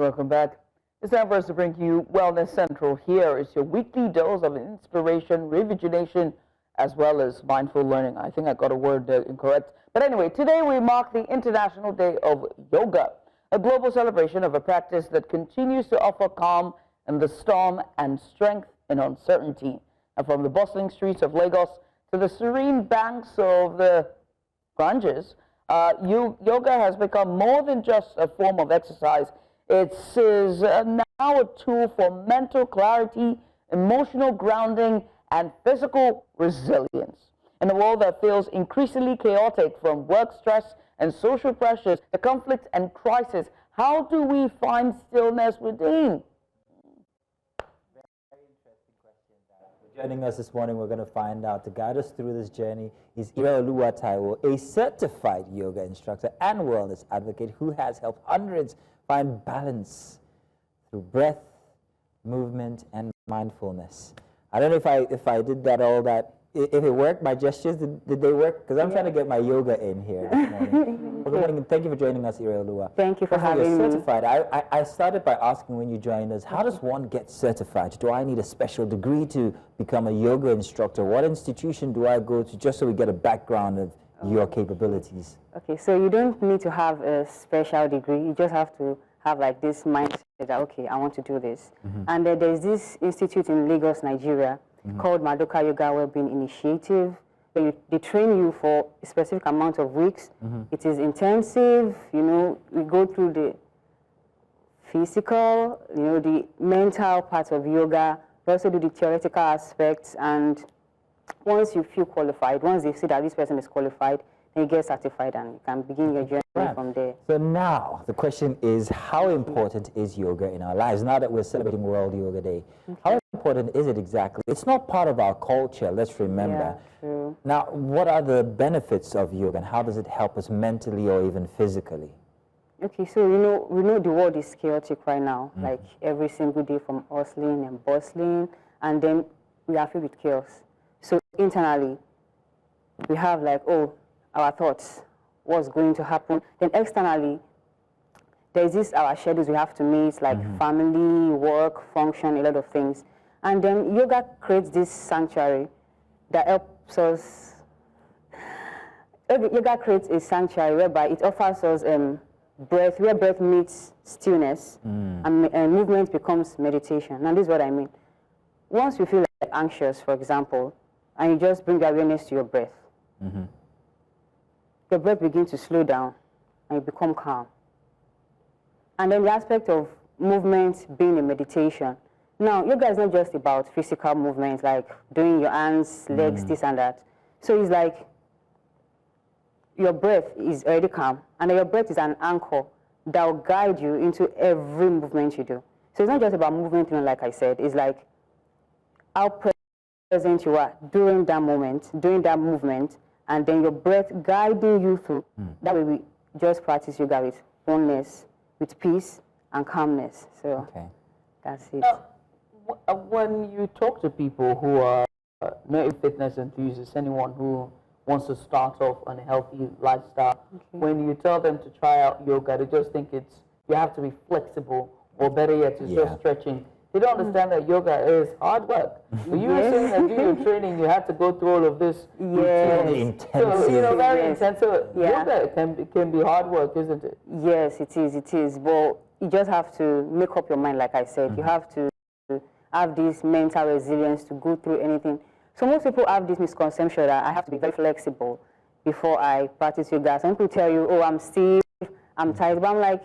Welcome back. It's time for us to bring you Wellness Central. Here is your weekly dose of inspiration, rejuvenation, as well as mindful learning. I think I got a word incorrect. But anyway, today we mark the International Day of Yoga, a global celebration of a practice that continues to offer calm in the storm and strength in uncertainty. And from the bustling streets of Lagos to the serene banks of the Ganges, yoga has become more than just a form of exercise. It is now a tool for mental clarity, emotional grounding, and physical resilience. In a world that feels increasingly chaotic from work stress and social pressures, the conflict and crisis, how do we find stillness within? Joining us this morning, we're going to find out, to guide us through this journey, is Ireoluwa Taiwo, a certified yoga instructor and wellness advocate who has helped hundreds find balance through breath, movement, and mindfulness. I don't know if I did that if it worked, my gestures, did they work? Because I'm trying to get my yoga in here this morning. Well, good morning, and thank you for joining us, Ireoluwa. Thank you for having me. Certified. I started by asking when you joined us, how does one get certified? Do I need a special degree to become a yoga instructor? What institution do I go to, just so we get a background of your capabilities? Okay, so you don't need to have a special degree. You just have to have like this mindset that, okay, I want to do this. And there's this institute in Lagos, Nigeria, called Madoka Yoga Wellbeing Initiative. They train you for a specific amount of weeks. It is intensive. You know, we go through the physical, the mental parts of yoga. We also do the theoretical aspects. And once you feel qualified, once they see that this person is qualified, then you get certified and you can begin your journey from there. So now the question is, how important is yoga in our lives now that we're celebrating World Yoga Day? How important is it exactly? It's not part of our culture, let's remember. Yeah, true. Now, what are the benefits of yoga and how does it help us mentally or even physically? Okay, so we know the world is chaotic right now, like every single day, from hustling and bustling, and then we are filled with chaos. So internally, we have like, our thoughts, what's going to happen. Then externally, there's this, our schedules we have to meet, like family, work, function, a lot of things. And then yoga creates this sanctuary that helps us. Yoga creates a sanctuary whereby it offers us breath, where breath meets stillness, and movement becomes meditation. Now, this is what I mean. Once you feel like anxious, for example, and you just bring awareness to your breath, your breath begins to slow down and you become calm. And then the aspect of movement being a meditation. Now, yoga is not just about physical movements, like doing your hands, legs, this and that. So it's like your breath is already calm, and your breath is an anchor that will guide you into every movement you do. So it's not just about movement, like I said. It's like how present you are during that moment, during that movement, and then your breath guiding you through. That way we just practice yoga with oneness, with peace and calmness. So that's it. When you talk to people who are native fitness enthusiasts, anyone who wants to start off on a healthy lifestyle, when you tell them to try out yoga, they just think you have to be flexible, or better yet, it's just stretching. They don't understand that yoga is hard work. So you were saying that during your training, you had to go through all of this. Intensive. So, very intense. So yoga can be hard work, isn't it? Yes, it is. It is. But you just have to make up your mind, like I said. You have to have this mental resilience to go through anything. So most people have this misconception that I have to be very flexible before I practice yoga. Some people tell you, I'm stiff, I'm tight. But I'm like,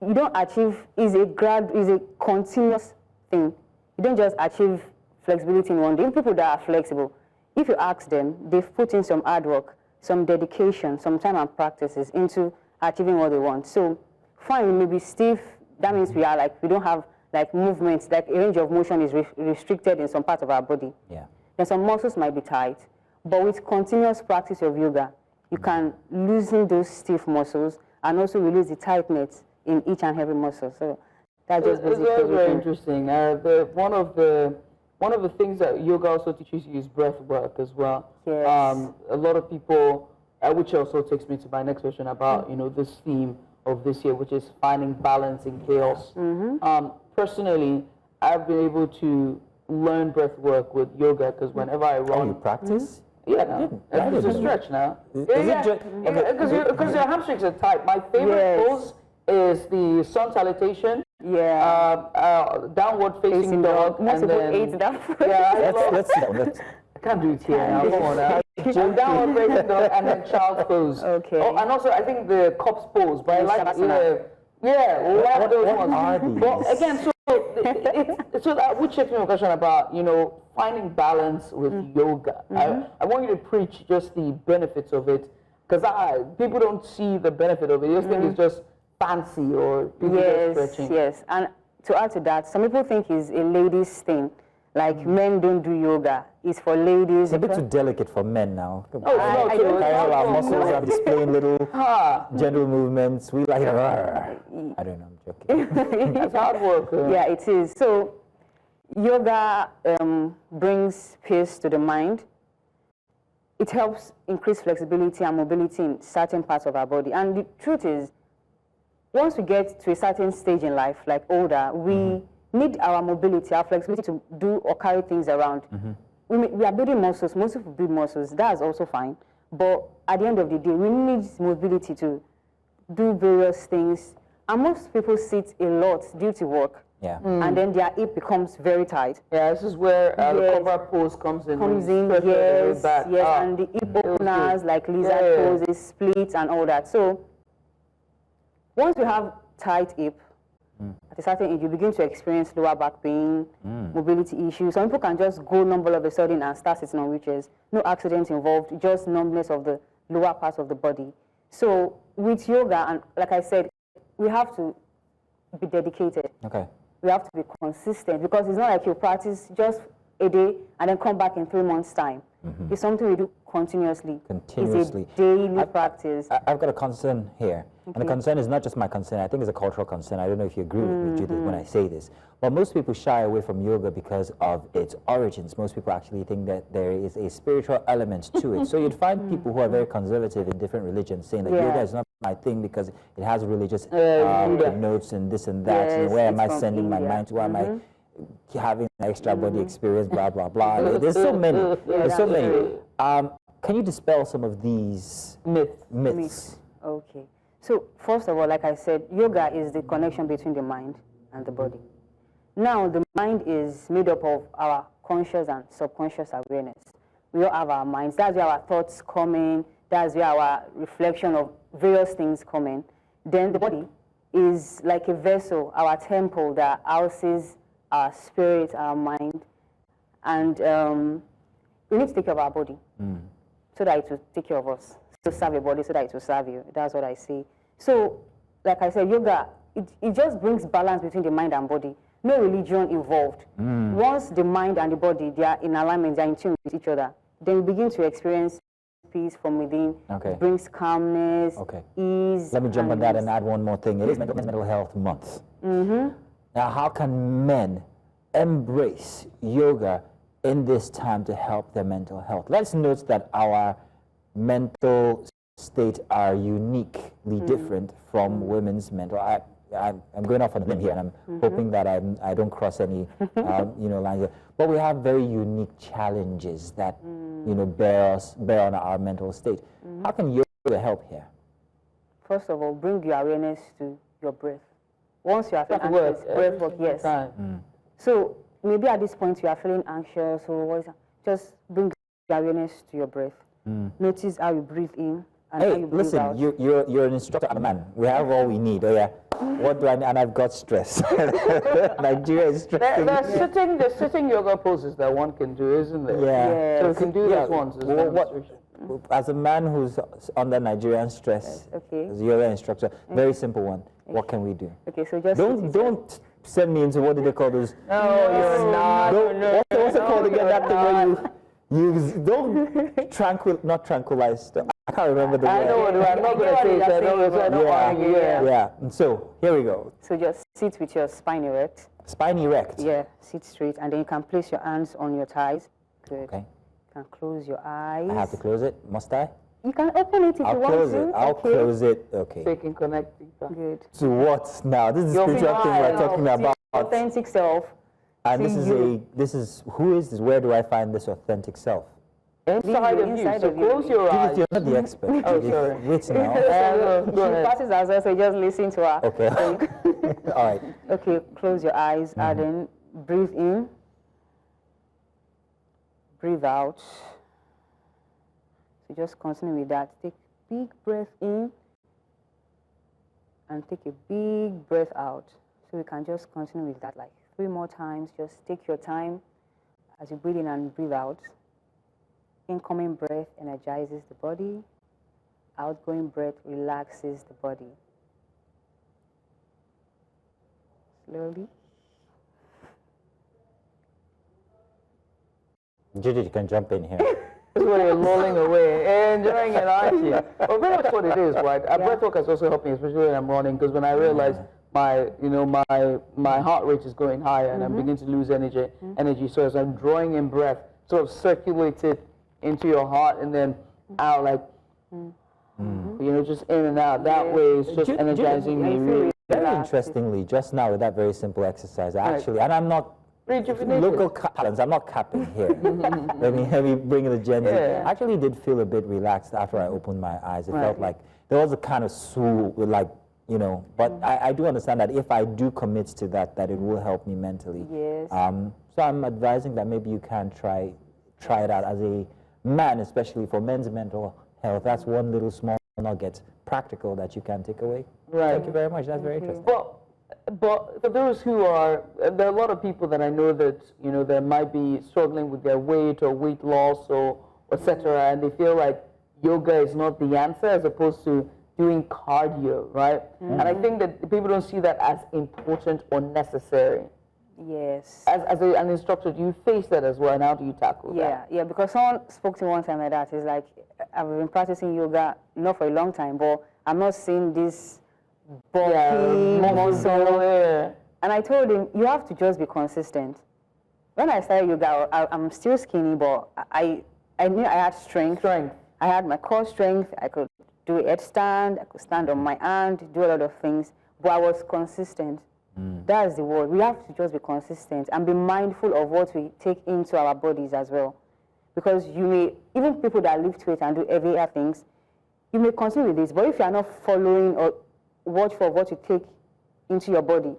you don't achieve, is a continuous thing. You don't just achieve flexibility in one day. Even people that are flexible, if you ask them, they've put in some hard work, some dedication, some time and practices into achieving what they want. So fine, we may be stiff. That means we don't have like movements, like a range of motion is restricted in some part of our body. Then some muscles might be tight. But with continuous practice of yoga, you can loosen those stiff muscles and also release the tightness in each and every muscle. So that's just basically it's very interesting. One of the things that yoga also teaches you is breath work as well. Yes. A lot of people, which also takes me to my next question about this theme of this year, which is finding balance in chaos. Personally, I've been able to learn breath work with yoga because whenever I run, you practice? yeah, no. It's a stretch now. Because your hamstrings are tight. My favorite pose is the sun salutation. Downward facing dog. Most and people then, hate that. Yeah, Let's I can't do it here now. Come on now. Downward facing dog and then child's pose. Okay. Oh, and also I think the cop's pose, but I like Shavasana. love those ones. are these? But again, so that would shift me a question about finding balance with yoga. I want you to preach just the benefits of it, because people don't see the benefit of it. They just think it's just fancy or people just stretching. Yes, and to add to that, some people think it's a ladies' thing. Like men don't do yoga. It's for ladies. It's a bit too delicate for men now. No, Carrying our muscles are displaying little gentle movements. We like, I don't know, I'm joking. That's hard work. Yeah, it is. So yoga brings peace to the mind. It helps increase flexibility and mobility in certain parts of our body. And the truth is, once we get to a certain stage in life, like older, we need our mobility, our flexibility to do or carry things around. We are building muscles. Most people build muscles. That's also fine. But at the end of the day, we need mobility to do various things. And most people sit a lot due to work. Yeah. And then their hip becomes very tight. Yeah, this is where the cover pose comes in. Yes, and the hip openers, like lizard poses, splits, and all that. So once you have tight hip, at a certain age, you begin to experience lower back pain, mobility issues. Some people can just go numb all of a sudden and start sitting on wheelchairs. No accident involved, just numbness of the lower parts of the body. So with yoga, and like I said, we have to be dedicated. Okay. We have to be consistent, because it's not like you practice just a day and then come back in 3 months' time. It's something we do continuously. It's a daily practice. I've got a concern here. And the concern is not just my concern. I think it's a cultural concern. I don't know if you agree with me, Judith, when I say this. But most people shy away from yoga because of its origins. Most people actually think that there is a spiritual element to it. So you'd find people who are very conservative in different religions saying that yoga is not my thing because it has religious notes and this and that. And where am I sending my mind to? Why am I having an extra body experience, blah, blah, blah. There's so many. There's so many. Can you dispel some of these myths? Okay. So first of all, like I said, yoga is the connection between the mind and the body. Now, the mind is made up of our conscious and subconscious awareness. We all have our minds. That's where our thoughts come in. That's where our reflection of various things come in. Then the body is like a vessel, our temple that houses our spirit, our mind. And we need to take care of our body so that it will take care of us. To serve your body so that it will serve you. That's what I say. So, like I said, yoga, it just brings balance between the mind and body. No religion involved. Once the mind and the body, they are in alignment, they are in tune with each other, then you begin to experience peace from within. It brings calmness, ease. Let me jump on that and add one more thing. It is Mental Health Month. Now, how can men embrace yoga in this time to help their mental health? Let's note that our mental state are uniquely different from women's mental. I'm going off on a limb here, and I'm hoping that I don't cross any lines here. But we have very unique challenges that bear on our mental state. How can yoga help here? First of all, bring your awareness to your breath. Once you are feeling anxious, breath work, yes. So maybe at this point you are feeling anxious, or just bring your awareness to your breath. Notice how you breathe in and how you breathe out. Listen, you're an instructor and a man. We have all we need. Oh yeah. What do I need? And I've got stress. Nigeria is stressing. There's sitting yoga poses that one can do, isn't there? Yeah. So you can do this once. As a man who's under Nigerian stress, as a yoga instructor, very simple one. What can we do? Okay, so just don't send me into what do they call those? No, you're not. What's it called again? That thing where you don't not tranquilize. I can't remember the word. I know what I'm not going to say it. Yeah. And so here we go. So just sit with your spine erect. Spine erect. Yeah, sit straight, and then you can place your hands on your thighs. Good. Okay. You can close your eyes. I have to close it. Must I? You can open it if I'll you want close to. it. I'll close it. Okay. So you can connect. Good. To what now? This is the Your spiritual thing we're talking about. Authentic self. And See you. this is who is this? Where do I find this authentic self? Inside of you. Inside So of you. close your eyes. You're not the expert. Oh, sorry. Wait now. She Go ahead. passes as well, so just listen to her. Okay. All right. Okay, close your eyes and then breathe in. Breathe out. So just continue with that. Take a big breath in and take a big breath out. So we can just continue with that like 3 more times. Just take your time as you breathe in and breathe out. Incoming breath energizes the body. Outgoing breath relaxes the body. Slowly. Gigi, you can jump in here. This is when you're lolling away, enjoying it, aren't you? Well, very much what it is, right? Breathwork has also helped me, especially when I'm running, because when I realize my heart rate is going higher and I'm beginning to lose energy. So as I'm drawing in breath, sort of circulate it into your heart and then out, like, just in and out. That way, it's just energizing me. Really. Very interestingly, just now with that very simple exercise, actually, and I'm not local talents. I'm not capping here. let me bring the Gen Z. Yeah. I actually did feel a bit relaxed after I opened my eyes. It felt like there was a kind of swoop, like, but I do understand that if I do commit to that it will help me mentally. Yes. So I'm advising that maybe you can try it out as a man, especially for men's mental health. That's one little small nugget, practical, that you can take away. Right. Thank you very much. That's very interesting. But for those who are, there are a lot of people that I know that, that might be struggling with their weight or weight loss or etc. And they feel like yoga is not the answer as opposed to doing cardio, right? And I think that people don't see that as important or necessary. Yes. As an instructor, do you face that as well, and how do you tackle that? Yeah, because someone spoke to me one time like that. It's like, I've been practicing yoga, not for a long time, but I'm not seeing this bulky muscle. Yeah. And I told him, you have to just be consistent. When I started yoga, I'm still skinny, but I knew I had strength. I had my core strength. I could do a headstand. I could stand on my hand, do a lot of things, but I was consistent. That's the word. We have to just be consistent and be mindful of what we take into our bodies as well. Because you may, even people that lift weight and do heavier things, you may continue with this, but if you are not following or watch for what you take into your body,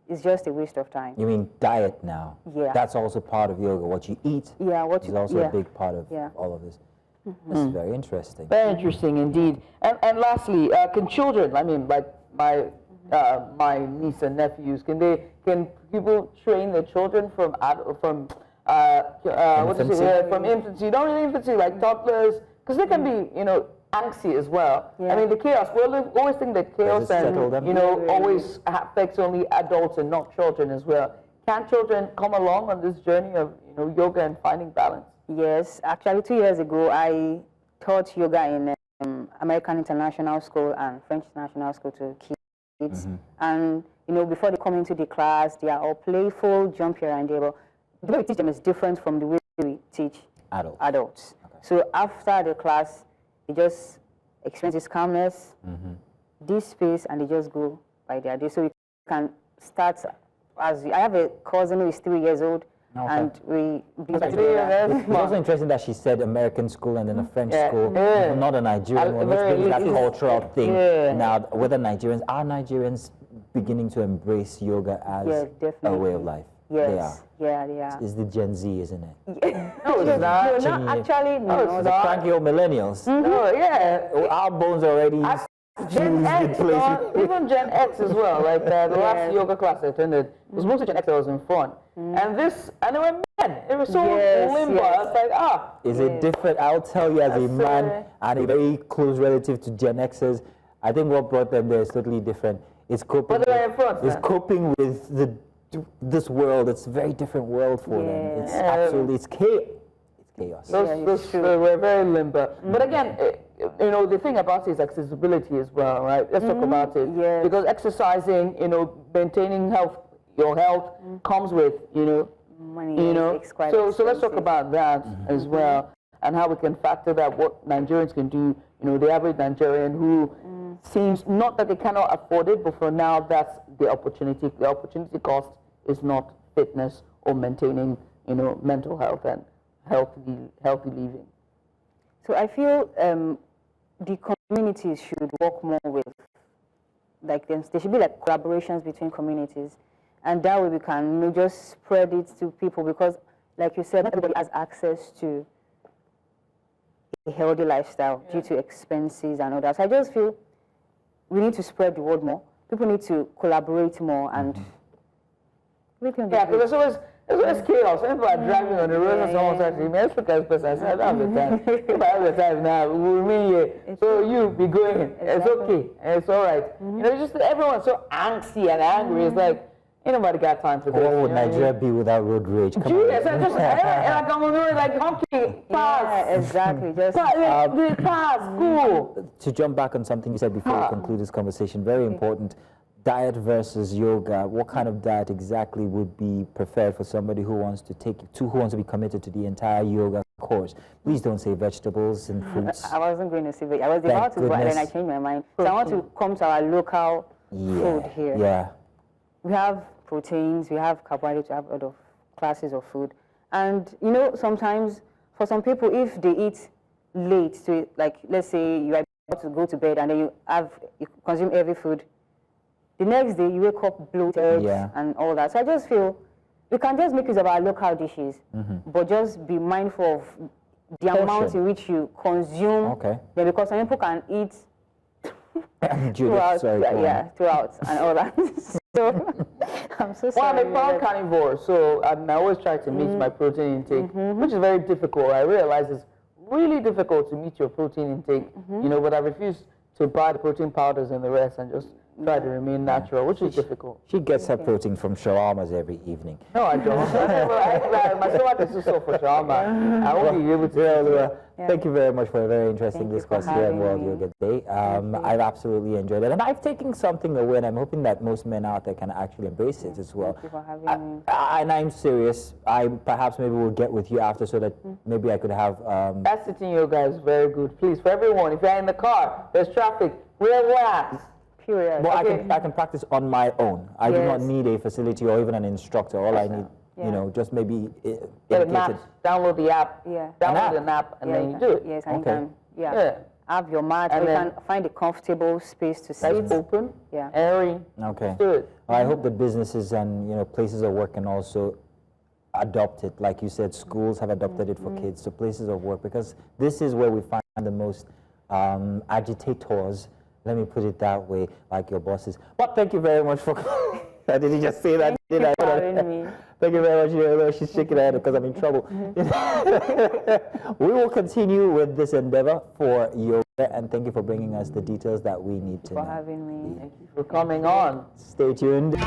it's just a waste of time. You mean diet now? Yeah. That's also part of yoga. What you eat is also a big part of all of this. This is very interesting. Very interesting indeed. And lastly, can children, I mean, like my niece and nephews, can people train their children from infancy? Not really infancy, like toddlers, because they can be, angsty as well. I mean, the chaos. We always think that chaos always affects only adults and not children as well. Can children come along on this journey of yoga and finding balance? Yes, actually 2 years ago I taught yoga in American International School and French International School to kids. And before they come into the class, they are all playful, jump here and there. But the way we teach them is different from the way we teach adults. Okay. So after the class, they just experience this calmness, this space, and they just go by their day. So we can start I have a cousin who is 3 years old. Okay. And we it's also interesting that she said American school and then a French school, not a Nigerian one, which brings that cultural thing. Now, whether are Nigerians beginning to embrace yoga as a way of life? Yes. They are. Yeah, they are. It's the Gen Z, isn't it? No, it's not. No, not actually. No, the cranky old millennials. No, yeah. Our bones already. Gen X, even Gen X as well. Like the last yoga class I attended, it was mostly Gen X that was in front. And they were men. It was so limber. I was like, Is it different? I'll tell you, as a man and a very close relative to Gen Xers, I think what brought them there is totally different. It's coping. Coping with this world. It's a very different world for them. It's absolutely chaos. We're very limber. But again, the thing about it is accessibility as well, right? Let's talk about it. Yes. Because exercising, maintaining your health comes with, money. So let's talk about that as well. and how we can factor that what Nigerians can do. You know, the average Nigerian who seems not that they cannot afford it, but for now that's the opportunity. The opportunity cost is not fitness or maintaining, you know, mental health and healthy living. So I feel the communities should work more with, like, there should be like collaborations between communities, and that way we can, you know, just spread it to people, because like you said, not everybody has access to a healthy lifestyle due to expenses and all that. So I just feel we need to spread the word more. People need to collaborate more, and yeah, because there's always chaos. When people are driving on the road and someone says, "Man, let's look at this person." I said, "I don't have the time. If I have the time now, we'll meet here. So you be going. It's okay. It's all right." You know, just everyone's so angsty and angry. It's like, ain't nobody got time for this. What would Nigeria be without road rage? Come on. Yes, just like I'm on the road, like honky, pass. Yeah, exactly. Just pass, cool. To jump back on something you said before we conclude this conversation, very important. Diet versus yoga. What kind of diet exactly would be preferred for somebody who wants to be committed to the entire yoga course? Please don't say vegetables and fruits. I wasn't going to say vegetables. I was about to go, and then I changed my mind. So I want to come to our local food here. Yeah. We have proteins, we have carbohydrates, we have a lot of classes of food. And, you know, sometimes for some people, if they eat late, so like, let's say you are about to go to bed and then you consume heavy food, the next day you wake up bloated and all that. So I just feel we can just make use of our local dishes, but just be mindful of the amount in which you consume. Okay. Yeah, because some people can eat throughout and all that. So I'm so sorry. Well, I'm a pound carnivore, so I always try to meet my protein intake, which is very difficult. I realize it's really difficult to meet your protein intake, you know, but I refuse to buy the protein powders and the rest and just try to remain natural, which is difficult. She gets her protein from shawarmas every evening. No, I don't. My stomach is too sore for shawarma. I won't be able to. Thank you very much for a very interesting discourse here at World Yoga Day. I've absolutely enjoyed it, and I've taken something away, and I'm hoping that most men out there can actually embrace it as well. Thank you for having me. And I'm serious. I perhaps maybe will get with you after so that maybe I could have... That sitting yoga is very good. Please, for everyone, if you're in the car, there's traffic, relax. Period. Well, I can practice on my own. I do not need a facility or even an instructor. All I need, you know, just maybe get a map, download the app, download an app, and then you do it. Yes, and you can have your mat, and you can find a comfortable space to sit. Nice, open, airy. Okay. Do it. Well, I hope that businesses and, you know, places of work can also adopt it. Like you said, schools have adopted it for kids, so places of work, because this is where we find the most agitators. Let me put it that way, like your bosses. But thank you very much for... Did you just say that? Did I? Thank you very much. You know, she's shaking her head because I'm in trouble. We will continue with this endeavor for yoga, and thank you for bringing us the details that we need to know. For having me. Thank you for coming on. Stay tuned.